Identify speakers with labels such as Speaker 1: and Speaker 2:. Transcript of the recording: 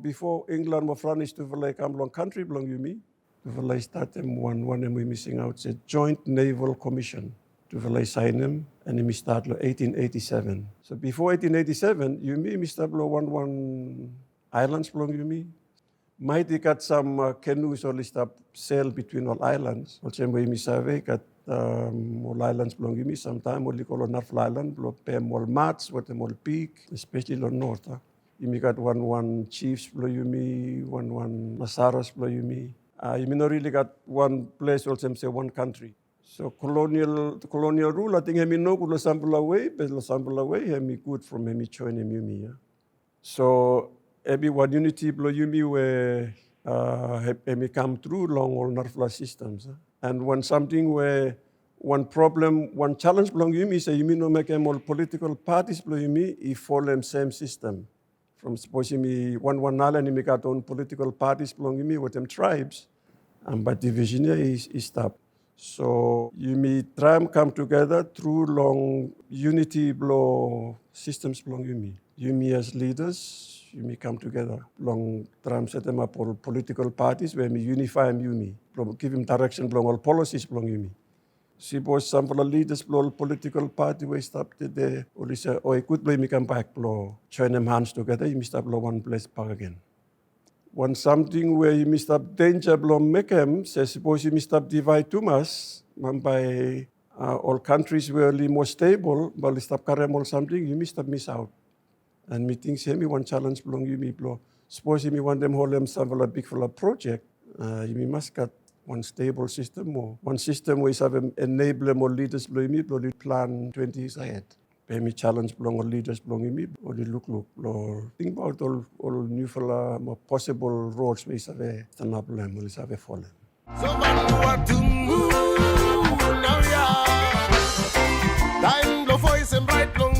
Speaker 1: before England was Franis to like long country blong yumi, to like start them one and we missing out the Joint Naval Commission to like sign them and we start 1887. So before 1887, yumi we start one islands blong yumi. Might got some canoes or list up sail between all islands. Also we mi survey got all islands belong to me. Sometimes we call North Island, belong more mats, what the more peak, especially on north. You got one chiefs belong to me, one Nasaras belong to me. You not really got one place also say one country. So colonial rule, I think I no good sample away, but sample away, I good from me join yumi. So every one unity belong yumi where me come through long all North systems. And when something where one problem, one challenge belong yumi, say yumi no make all political parties belong yumi, if follow them same system. From suppose me one island, you got own political parties belong yumi with them tribes, and but division is stopped. So yumi try and come together through long unity blow systems belong yumi. Yumi as leaders, yumi come together. Long try set them up all political parties where we unify them yumi. Give him direction belong all policies belong yumi. Si boss sample leaders blow political party we stop the or say oh good play me come back blow join them hands together you stop blow one place back again. When something where you missed up danger blow make them say suppose you missed up divaed tumas by all countries were more stable but stop karem or something you missed up miss out. And me think say me one challenge belong you me blow. Suppose you want them hold them sample a big full of project you must got one stable system or one system where you have enable more leaders below me, blow plan 20 years ahead. Pay me challenge belong or leaders belong me, or the look, or think about all new more possible roads we have a problem, we have a fallen. So what to move now, yeah. Time the voice and bright long.